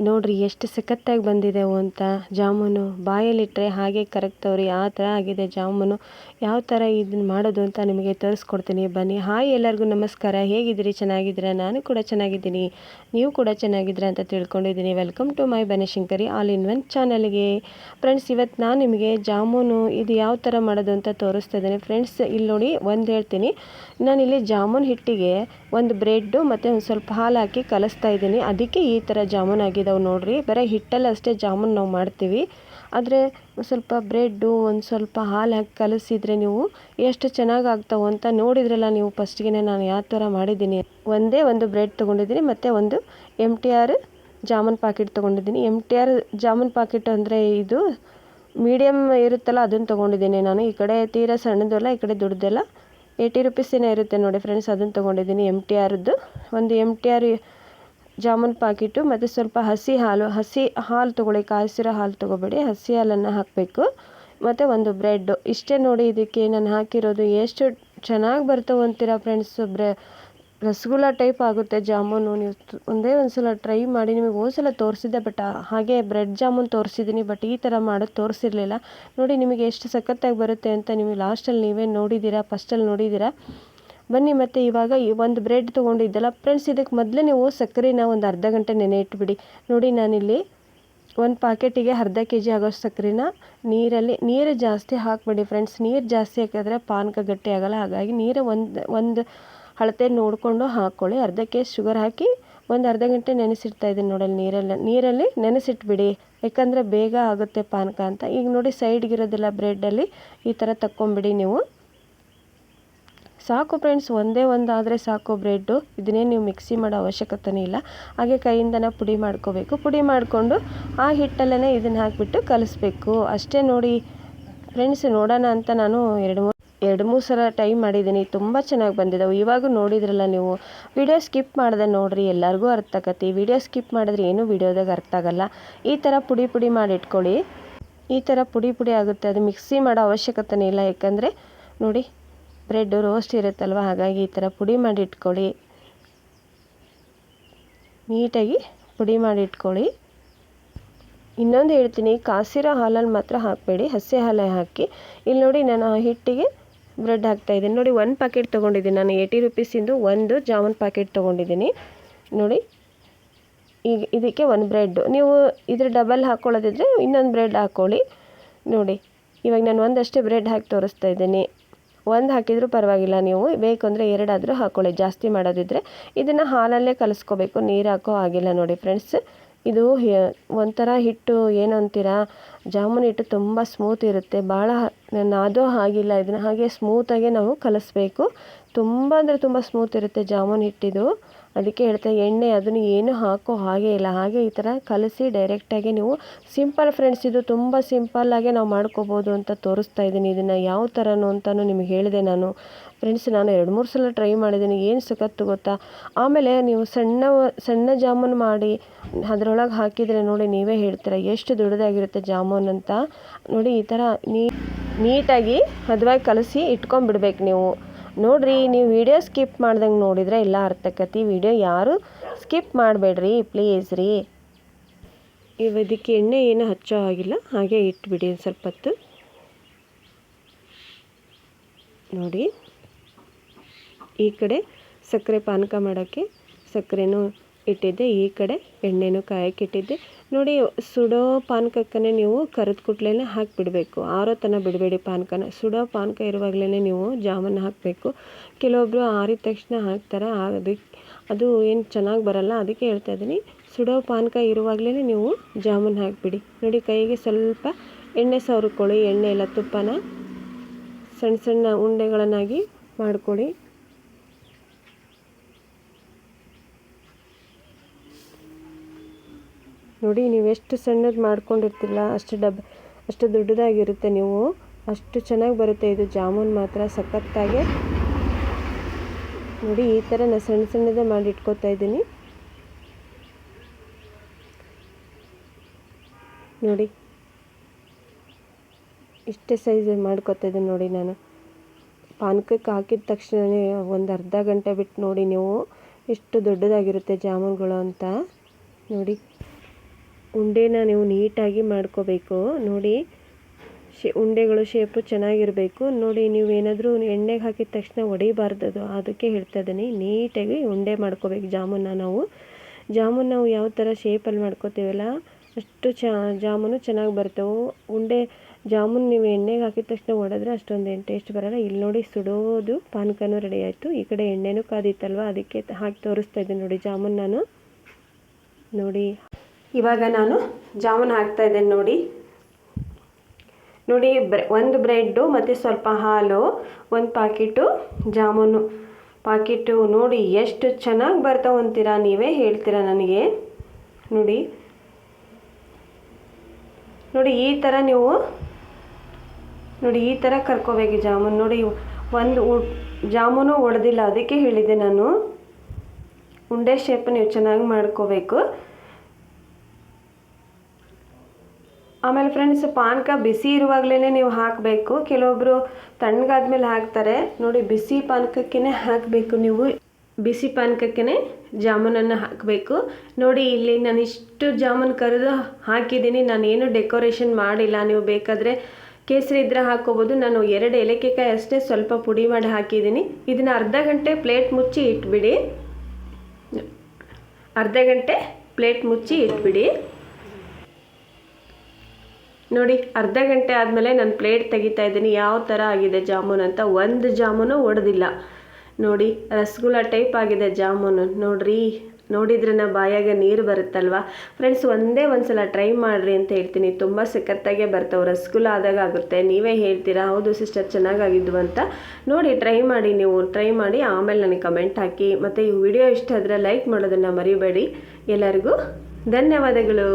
ನೋಡ್ರಿ ಎಷ್ಟು ಸಖತ್ತಾಗಿ ಬಂದಿದೆ ಅಂತ ಜಾಮೂನು. ಬಾಯಲ್ಲಿಟ್ಟರೆ ಹಾಗೆ ಕರಗ್ತವ್ರಿ, ಆ ಥರ ಆಗಿದೆ ಜಾಮೂನು. ಯಾವ ಥರ ಇದನ್ನು ಮಾಡೋದು ಅಂತ ನಿಮಗೆ ತೋರಿಸ್ಕೊಡ್ತೀನಿ ಬನ್ನಿ. ಹಾಯ್ ಎಲ್ಲರಿಗೂ ನಮಸ್ಕಾರ. ಹೇಗಿದ್ದೀರಿ? ಚೆನ್ನಾಗಿದ್ದೀರಾ? ನಾನು ಕೂಡ ಚೆನ್ನಾಗಿದ್ದೀನಿ, ನೀವು ಕೂಡ ಚೆನ್ನಾಗಿದ್ದೀರಾ ಅಂತ ತಿಳ್ಕೊಂಡಿದ್ದೀನಿ. Welcome to my Banashankari all in one ಚಾನಲ್ಗೆ. ಫ್ರೆಂಡ್ಸ್, ಇವತ್ತು ನಾನು ನಿಮಗೆ ಜಾಮೂನು ಇದು ಯಾವ ಥರ ಮಾಡೋದು ಅಂತ ತೋರಿಸ್ತಾ ಇದ್ದೀನಿ. ಫ್ರೆಂಡ್ಸ್, ಇಲ್ಲಿ ನೋಡಿ ಒಂದು ಹೇಳ್ತೀನಿ. ನಾನಿಲ್ಲಿ ಜಾಮೂನು ಹಿಟ್ಟಿಗೆ ಒಂದು ಬ್ರೆಡ್ಡು ಮತ್ತು ಒಂದು ಸ್ವಲ್ಪ ಹಾಲು ಹಾಕಿ ಕಲಿಸ್ತಾ ಇದ್ದೀನಿ. ಅದಕ್ಕೆ ಈ ಥರ ಜಾಮೂನು ಆಗಿದ್ದಾವೆ ನೋಡಿರಿ. ಬರೀ ಹಿಟ್ಟಲ್ಲಿ ಅಷ್ಟೇ ಜಾಮೂನು ನಾವು ಮಾಡ್ತೀವಿ, ಆದರೆ ಸ್ವಲ್ಪ ಬ್ರೆಡ್ಡು ಒಂದು ಸ್ವಲ್ಪ ಹಾಲು ಹಾಕಿ ಕಲಿಸಿದರೆ ನೀವು ಎಷ್ಟು ಚೆನ್ನಾಗಿ ಆಗ್ತಾವೆ ಅಂತ ನೋಡಿದ್ರಲ್ಲ ನೀವು ಫಸ್ಟ್ಗೆ ನಾನು ಯಾವ ಥರ ಮಾಡಿದ್ದೀನಿ. ಒಂದೇ ಒಂದು ಬ್ರೆಡ್ ತೊಗೊಂಡಿದ್ದೀನಿ ಮತ್ತು ಒಂದು MTR ಜಾಮೂನು ಪಾಕೆಟ್ ತೊಗೊಂಡಿದ್ದೀನಿ. MTR ಜಾಮೂನು ಪಾಕೆಟ್ ಅಂದರೆ ಇದು ಮೀಡಿಯಮ್ ಇರುತ್ತಲ್ಲ, ಅದನ್ನು ತೊಗೊಂಡಿದ್ದೀನಿ ನಾನು. ಈ ಕಡೆ ತೀರಾ ಸಣ್ಣದಲ್ಲ, ಈ ಕಡೆ ದೊಡ್ಡದಲ್ಲ, 80 ರುಪೀಸಿನ ಇರುತ್ತೆ ನೋಡಿ ಫ್ರೆಂಡ್ಸ್, ಅದನ್ನು ತೊಗೊಂಡಿದ್ದೀನಿ. MTRದ್ದು ಒಂದು MTR ಜಾಮೂನು ಪಾಕಿಟು ಮತ್ತು ಸ್ವಲ್ಪ ಹಸಿ ಹಾಲು ತೊಗೊಳ್ಳಿ, ಕಾಯಿಸಿರೋ ಹಾಲು ತೊಗೋಬೇಡಿ, ಹಸಿ ಹಾಲನ್ನು ಹಾಕಬೇಕು. ಮತ್ತು ಒಂದು ಬ್ರೆಡ್ಡು. ಇಷ್ಟೇ ನೋಡಿ ಇದಕ್ಕೆ ನಾನು ಹಾಕಿರೋದು. ಎಷ್ಟು ಚೆನ್ನಾಗಿ ಬರ್ತವೆ ಅಂತೀರಾ ಫ್ರೆಂಡ್ಸ್. ರಸಗುಲ್ಲ ಟೈಪ್ ಆಗುತ್ತೆ ಜಾಮೂನು. ನೀವು ಒಂದೇ ಒಂದು ಸಲ ಟ್ರೈ ಮಾಡಿ. ನಿಮಗೆ ಹೋದ್ಸಲ ತೋರಿಸಿದ್ದೆ, ಬಟ್ ಹಾಗೆ ಬ್ರೆಡ್ ಜಾಮೂನು ತೋರಿಸಿದ್ದೀನಿ, ಬಟ್ ಈ ಥರ ಮಾಡೋದು ತೋರಿಸಿರಲಿಲ್ಲ. ನೋಡಿ ನಿಮಗೆ ಎಷ್ಟು ಸಖತ್ತಾಗಿ ಬರುತ್ತೆ ಅಂತ ನಿಮಗೆ ಲಾಸ್ಟಲ್ಲಿ ನೀವೇ ನೋಡಿದ್ದೀರಾ, ಫಸ್ಟಲ್ಲಿ ನೋಡಿದ್ದೀರಾ. ಬನ್ನಿ, ಮತ್ತು ಇವಾಗ ಈ ಒಂದು ಬ್ರೆಡ್ ತೊಗೊಂಡಿದ್ದಲ್ಲ ಫ್ರೆಂಡ್ಸ್, ಇದಕ್ಕೆ ಮೊದಲೇ ನೀವು ಸಕ್ಕರೆನ ಒಂದು ಅರ್ಧ ಗಂಟೆ ನೆನೆ ಇಟ್ಬಿಡಿ. ನೋಡಿ ನಾನಿಲ್ಲಿ ಒಂದು ಪಾಕೆಟಿಗೆ ಅರ್ಧ kg ಆಗೋಷ್ಟು ಸಕ್ಕರೆನ ನೀರು ಜಾಸ್ತಿ ಹಾಕಬೇಡಿ ಫ್ರೆಂಡ್ಸ್. ನೀರು ಜಾಸ್ತಿ ಹಾಕಿದ್ರೆ ಪಾನಕ ಗಟ್ಟಿ ಆಗೋಲ್ಲ. ಹಾಗಾಗಿ ನೀರು ಒಂದು ಅಳತೆ ನೋಡಿಕೊಂಡು ಹಾಕ್ಕೊಳ್ಳಿ. ಅರ್ಧ kg ಶುಗರ್ ಹಾಕಿ ಒಂದು ಅರ್ಧ ಗಂಟೆ ನೆನೆಸಿಡ್ತಾ ಇದ್ದೀನಿ ನೋಡಲ್ಲಿ ನೀರಲ್ಲಿ ನೆನೆಸಿಟ್ಬಿಡಿ, ಯಾಕಂದರೆ ಬೇಗ ಆಗುತ್ತೆ ಪಾನಕ ಅಂತ. ಈಗ ನೋಡಿ ಸೈಡ್ಗಿರೋದೆಲ್ಲ ಬ್ರೆಡ್ಡಲ್ಲಿ ಈ ಥರ ತಕ್ಕೊಂಬಿಡಿ ನೀವು. ಸಾಕು ಫ್ರೆಂಡ್ಸ್, ಒಂದೇ ಒಂದು ಆದರೆ ಸಾಕು ಬ್ರೆಡ್ಡು. ಇದನ್ನೇ ನೀವು ಮಿಕ್ಸಿ ಮಾಡೋ ಅವಶ್ಯಕತೆನೇ ಇಲ್ಲ. ಹಾಗೆ ಕೈಯಿಂದನೇ ಪುಡಿ ಮಾಡ್ಕೋಬೇಕು. ಪುಡಿ ಮಾಡಿಕೊಂಡು ಆ ಹಿಟ್ಟಲ್ಲೇ ಇದನ್ನು ಹಾಕಿಬಿಟ್ಟು ಕಲಿಸ್ಬೇಕು ಅಷ್ಟೇ. ನೋಡಿ ಫ್ರೆಂಡ್ಸ್, ನೋಡೋಣ ಅಂತ ನಾನು ಎರಡು ಮೂರು ಸಲ ಟ್ರೈ ಮಾಡಿದ್ದೀನಿ, ತುಂಬ ಚೆನ್ನಾಗಿ ಬಂದಿದ್ದಾವೆ. ಇವಾಗ ನೋಡಿದ್ರಲ್ಲ ನೀವು. ವಿಡಿಯೋ ಸ್ಕಿಪ್ ಮಾಡಿದೆ ನೋಡಿರಿ, ಎಲ್ಲರಿಗೂ ಅರ್ಥ ಆಗತ್ತೆ. ವಿಡಿಯೋ ಸ್ಕಿಪ್ ಮಾಡಿದ್ರೆ ಏನೂ ವಿಡಿಯೋದಾಗ ಅರ್ಥ ಆಗಲ್ಲ. ಈ ಥರ ಪುಡಿ ಮಾಡಿ ಇಟ್ಕೊಳ್ಳಿ. ಈ ಥರ ಪುಡಿ ಆಗುತ್ತೆ, ಅದು ಮಿಕ್ಸಿ ಮಾಡೋ ಅವಶ್ಯಕತೆನೇ ಇಲ್ಲ. ಯಾಕಂದರೆ ನೋಡಿ ಬ್ರೆಡ್ ರೋಸ್ಟ್ ಇರುತ್ತಲ್ವ, ಹಾಗಾಗಿ ಈ ಥರ ಪುಡಿ ಮಾಡಿ ಇಟ್ಕೊಳ್ಳಿ. ನೀಟಾಗಿ ಪುಡಿ ಮಾಡಿ ಇಟ್ಕೊಳ್ಳಿ. ಇನ್ನೊಂದು ಹೇಳ್ತೀನಿ, ಕಾಸಿರೋ ಹಾಲಲ್ಲಿ ಮಾತ್ರ ಹಾಕಬೇಡಿ, ಹಸಿ ಹಾಲೇ ಹಾಕಿ. ಇಲ್ಲಿ ನೋಡಿ ನಾನು ಹಿಟ್ಟಿಗೆ ಬ್ರೆಡ್ ಹಾಕ್ತಾಯಿದ್ದೀನಿ. ನೋಡಿ ಒಂದು ಪ್ಯಾಕೆಟ್ ತೊಗೊಂಡಿದ್ದೀನಿ ನಾನು, 80 ರುಪೀಸಿಂದು ಒಂದು ಜಾಮೂನು ಪ್ಯಾಕೆಟ್ ತೊಗೊಂಡಿದ್ದೀನಿ ನೋಡಿ. ಈಗ ಇದಕ್ಕೆ ಒಂದು ಬ್ರೆಡ್ಡು, ನೀವು ಇದ್ರ ಡಬಲ್ ಹಾಕ್ಕೊಳ್ಳೋದಿದ್ರೆ ಇನ್ನೊಂದು ಬ್ರೆಡ್ ಹಾಕ್ಕೊಳ್ಳಿ. ನೋಡಿ ಇವಾಗ ನಾನು ಒಂದಷ್ಟೇ ಬ್ರೆಡ್ ಹಾಕಿ ತೋರಿಸ್ತಾ ಇದ್ದೀನಿ. ಒಂದು ಹಾಕಿದರೂ ಪರವಾಗಿಲ್ಲ, ನೀವು ಬೇಕಂದರೆ ಎರಡಾದರೂ ಹಾಕ್ಕೊಳ್ಳಿ, ಜಾಸ್ತಿ ಮಾಡೋದಿದ್ರೆ. ಇದನ್ನು ಹಾಲಲ್ಲೇ ಕಲಿಸ್ಕೋಬೇಕು, ನೀರು ಹಾಕೋ ಆಗಿಲ್ಲ ನೋಡಿ ಫ್ರೆಂಡ್ಸ್. ಇದು ಒಂಥರ ಹಿಟ್ಟು ಏನು ಅಂತೀರಾ, ಜಾಮೂನು ಹಿಟ್ಟು ತುಂಬ ಸ್ಮೂತ್ ಇರುತ್ತೆ, ಭಾಳ ನಾದೋ ಆಗಿಲ್ಲ. ಇದನ್ನು ಹಾಗೆ ಸ್ಮೂತಾಗೆ ನಾವು ಕಲಿಸ್ಬೇಕು. ತುಂಬ ಅಂದರೆ ತುಂಬ ಸ್ಮೂತ್ ಇರುತ್ತೆ ಜಾಮೂನು ಹಿಟ್ಟಿದು. ಅದಕ್ಕೆ ಹೇಳ್ತಾ ಎಣ್ಣೆ ಅದನ್ನು ಏನು ಹಾಕೋ ಹಾಗೆ ಇಲ್ಲ. ಹಾಗೆ ಈ ಥರ ಕಲಸಿ ಡೈರೆಕ್ಟಾಗಿ ನೀವು ಸಿಂಪಲ್ ಫ್ರೆಂಡ್ಸ್, ಇದು ತುಂಬ ಸಿಂಪಲ್ಲಾಗೆ ನಾವು ಮಾಡ್ಕೋಬೋದು ಅಂತ ತೋರಿಸ್ತಾ ಇದ್ದೀನಿ. ಇದನ್ನು ಯಾವ ಥರನೂ ಅಂತಲೂ ನಿಮಗೆ ಹೇಳಿದೆ ನಾನು ಫ್ರೆಂಡ್ಸ್. ನಾನು 2-3 ಸಲ ಟ್ರೈ ಮಾಡಿದ್ದೀನಿ, ಏನು ಸಖತ್ತು ಗೊತ್ತಾ. ಆಮೇಲೆ ನೀವು ಸಣ್ಣ ಜಾಮೂನು ಮಾಡಿ ಅದರೊಳಗೆ ಹಾಕಿದರೆ ನೋಡಿ ನೀವೇ ಹೇಳ್ತೀರ ಎಷ್ಟು ದೊಡ್ಡದಾಗಿರುತ್ತೆ ಜಾಮೂನು ಅಂತ. ನೋಡಿ ಈ ಥರ ನೀಟಾಗಿ ಹದವಾಗಿ ಕಲಸಿ ಇಟ್ಕೊಂಡ್ಬಿಡ್ಬೇಕು ನೀವು. ನೋಡಿರಿ, ನೀವು ವಿಡಿಯೋ ಸ್ಕಿಪ್ ಮಾಡ್ದಂಗೆ ನೋಡಿದರೆ ಎಲ್ಲ ಅರ್ಥಕತಿ. ವಿಡಿಯೋ ಯಾರು ಸ್ಕಿಪ್ ಮಾಡಬೇಡ್ರಿ ಪ್ಲೀಸ್ ರೀ. ಇದಕ್ಕೆ ಎಣ್ಣೆ ಏನು ಹಚ್ಚೋ ಆಗಿಲ್ಲ, ಹಾಗೆ ಇಟ್ಬಿಡಿ ಸ್ವಲ್ಪ ಹೊತ್ತು. ನೋಡಿ ಈ ಕಡೆ ಸಕ್ಕರೆ ಪಾನಕ ಮಾಡೋಕ್ಕೆ ಸಕ್ಕರೆನೂ ಇಟ್ಟಿದ್ದೆ, ಈ ಕಡೆ ಎಣ್ಣೆನೂ ಕಾಯಕ್ಕೆ ಇಟ್ಟಿದ್ದೆ. ನೋಡಿ ಸುಡೋ ಪಾನಕಕ್ಕೇ ನೀವು ಕರೆದ ಕುಟ್ಲೇನೆ ಹಾಕಿಬಿಡಬೇಕು, ಆರೋ ತನಕ ಬಿಡಬೇಡಿ ಪಾನಕನ. ಸುಡೋ ಪಾನಕ ಇರುವಾಗಲೇ ನೀವು ಜಾಮೂನು ಹಾಕಬೇಕು. ಕೆಲವೊಬ್ಬರು ಆರಿದ ತಕ್ಷಣ ಹಾಕ್ತಾರೆ, ಅದು ಏನು ಚೆನ್ನಾಗಿ ಬರಲ್ಲ. ಅದಕ್ಕೆ ಹೇಳ್ತಾ ಇದ್ದೀನಿ, ಸುಡೋ ಪಾನಕ ಇರುವಾಗಲೇ ನೀವು ಜಾಮೂನು ಹಾಕಿಬಿಡಿ. ನೋಡಿ ಕೈಗೆ ಸ್ವಲ್ಪ ಎಣ್ಣೆ ಸವರ್ಕೊಳ್ಳಿ, ಎಣ್ಣೆ ಇಲ್ಲ ತುಪ್ಪನ ಸಣ್ಣ ಉಂಡೆಗಳನ್ನಾಗಿ ಮಾಡ್ಕೊಳ್ಳಿ. ನೋಡಿ ನೀವು ಎಷ್ಟು ಸಣ್ಣದು ಮಾಡ್ಕೊಂಡಿರ್ತಿಲ್ಲ ಅಷ್ಟು ದೊಡ್ಡದಾಗಿರುತ್ತೆ. ನೀವು ಅಷ್ಟು ಚೆನ್ನಾಗಿ ಬರುತ್ತೆ ಇದು ಜಾಮೂನು ಮಾತ್ರ ಸಖತ್ತಾಗೆ. ನೋಡಿ ಈ ಥರ ನಾನು ಸಣ್ಣದೇ ಮಾಡಿ ಇಟ್ಕೋತಾ ಇದ್ದೀನಿ. ನೋಡಿ ಇಷ್ಟೇ ಸೈಜ್ ಮಾಡ್ಕೊತಾ ಇದ್ದೀನಿ ನೋಡಿ ನಾನು. ಪಾನಕಕ್ಕೆ ಹಾಕಿದ ತಕ್ಷಣವೇ ಒಂದು ಅರ್ಧ ಗಂಟೆ ಬಿಟ್ಟು ನೋಡಿ ನೀವು ಎಷ್ಟು ದೊಡ್ಡದಾಗಿರುತ್ತೆ ಜಾಮೂನುಗಳು ಅಂತ. ನೋಡಿ ಉಂಡೆನ ನೀವು ನೀಟಾಗಿ ಮಾಡ್ಕೋಬೇಕು. ನೋಡಿ ಉಂಡೆಗಳು ಶೇಪು ಚೆನ್ನಾಗಿರಬೇಕು. ನೋಡಿ ನೀವು ಏನಾದರೂ ಎಣ್ಣೆಗೆ ಹಾಕಿದ ತಕ್ಷಣ ಹೊಡಿಬಾರ್ದು, ಅದಕ್ಕೆ ಹೇಳ್ತಾ ಇದ್ದೀನಿ. ನೀಟಾಗಿ ಉಂಡೆ ಮಾಡ್ಕೋಬೇಕು. ಜಾಮೂನ್ ನಾವು ಯಾವ ಥರ ಶೇಪಲ್ಲಿ ಮಾಡ್ಕೋತೀವಲ್ಲ ಅಷ್ಟು ಜಾಮೂನು ಚೆನ್ನಾಗಿ ಬರ್ತವೆ. ಉಂಡೆ ಜಾಮೂನ್ ನೀವು ಎಣ್ಣೆಗೆ ಹಾಕಿದ ತಕ್ಷಣ ಹೊಡೆದ್ರೆ ಅಷ್ಟೊಂದೇನು ಟೇಸ್ಟ್ ಬರೋಲ್ಲ. ಇಲ್ಲಿ ನೋಡಿ ಸುಡೋದು ಪಾನಕನೂ ರೆಡಿ ಆಯಿತು. ಈ ಕಡೆ ಎಣ್ಣೆನೂ ಕಾದಿತ್ತಲ್ವ, ಅದಕ್ಕೆ ಹಾಕಿ ತೋರಿಸ್ತಾ ಇದ್ದೀನಿ ನೋಡಿ ಜಾಮೂನ್ ನಾನು. ನೋಡಿ ಇವಾಗ ನಾನು ಜಾಮೂನ್ ಹಾಕ್ತಾ ಇದ್ದೇನೆ. ನೋಡಿ ಒಂದು ಬ್ರೆಡ್ಡು ಮತ್ತು ಸ್ವಲ್ಪ ಹಾಲು, ಒಂದು ಪಾಕಿಟು ಜಾಮೂನು ಪಾಕಿಟು. ನೋಡಿ ಎಷ್ಟು ಚೆನ್ನಾಗಿ ಬರ್ತಾವೆ ಅಂತೀರಾ, ನೀವೇ ಹೇಳ್ತೀರಾ ನನಗೆ. ನೋಡಿ ಈ ಥರ ನೀವು ಈ ಥರ ಕರ್ಕೋಬೇಕು ಜಾಮೂನ್. ನೋಡಿ ಒಂದು ಜಾಮೂನು ಒಡೆದಿಲ್ಲ, ಅದಕ್ಕೆ ಹೇಳಿದ್ದೆ ನಾನು. ಉಂಡೆ ಶೇಪ್ ನೀವು ಚೆನ್ನಾಗಿ ಮಾಡ್ಕೋಬೇಕು. ಆಮೇಲೆ ಫ್ರೆಂಡ್ಸ್, ಪಾನಕ ಬಿಸಿ ಇರುವಾಗಲೇ ನೀವು ಹಾಕಬೇಕು. ಕೆಲವೊಬ್ಬರು ತಣ್ಣಗಾದ್ಮೇಲೆ ಹಾಕ್ತಾರೆ. ನೋಡಿ ಬಿಸಿ ಪಾನಕಕ್ಕೇ ಹಾಕಬೇಕು. ನೀವು ಬಿಸಿ ಪಾನಕಕ್ಕೇ ಜಾಮೂನನ್ನು ಹಾಕಬೇಕು. ನೋಡಿ ಇಲ್ಲಿ ನಾನು ಇಷ್ಟು ಜಾಮೂನ್ ಕರೆದು ಹಾಕಿದ್ದೀನಿ. ನಾನೇನು ಡೆಕೋರೇಷನ್ ಮಾಡಿಲ್ಲ. ನೀವು ಬೇಕಾದರೆ ಕೇಸರಿ ಇದ್ದರೆ ಹಾಕ್ಕೋಬೋದು. ನಾನು 2 ಏಲಕ್ಕಿಕಾಯಿ ಅಷ್ಟೇ ಸ್ವಲ್ಪ ಪುಡಿ ಮಾಡಿ ಹಾಕಿದ್ದೀನಿ. ಇದನ್ನು ಅರ್ಧ ಗಂಟೆ ಪ್ಲೇಟ್ ಮುಚ್ಚಿ ಇಟ್ಬಿಡಿ. ನೋಡಿ ಅರ್ಧ ಗಂಟೆ ಆದಮೇಲೆ ನಾನು ಪ್ಲೇಟ್ ತೆಗಿತಾ ಇದ್ದೀನಿ ಯಾವ ಥರ ಆಗಿದೆ ಜಾಮೂನ್ ಅಂತ. ಒಂದು ಜಾಮೂನು ಒಡೆದಿಲ್ಲ. ನೋಡಿ ರಸಗುಲ್ಲ ಟೈಪ್ ಆಗಿದೆ ಜಾಮೂನು. ನೋಡಿದ್ರೆ ಬಾಯಾಗ ನೀರು ಬರುತ್ತಲ್ವ ಫ್ರೆಂಡ್ಸ್. ಒಂದು ಸಲ ಟ್ರೈ ಮಾಡಿರಿ ಅಂತ ಹೇಳ್ತೀನಿ. ತುಂಬ ಸಖತ್ತಾಗೆ ಬರ್ತವೆ. ರಸಗುಲ್ಲ ಆದಾಗ ಆಗುತ್ತೆ. ನೀವೇ ಹೇಳ್ತೀರಾ ಹೌದು ಸಿಸ್ಟರ್ ಚೆನ್ನಾಗಾಗಿದ್ವು ಅಂತ. ನೋಡಿ ಟ್ರೈ ಮಾಡಿ ಆಮೇಲೆ ನನಗೆ ಕಮೆಂಟ್ ಹಾಕಿ. ಮತ್ತು ಈ ವಿಡಿಯೋ ಇಷ್ಟ ಆದರೆ ಲೈಕ್ ಮಾಡೋದನ್ನು ಮರಿಬೇಡಿ. ಎಲ್ಲರಿಗೂ ಧನ್ಯವಾದಗಳು.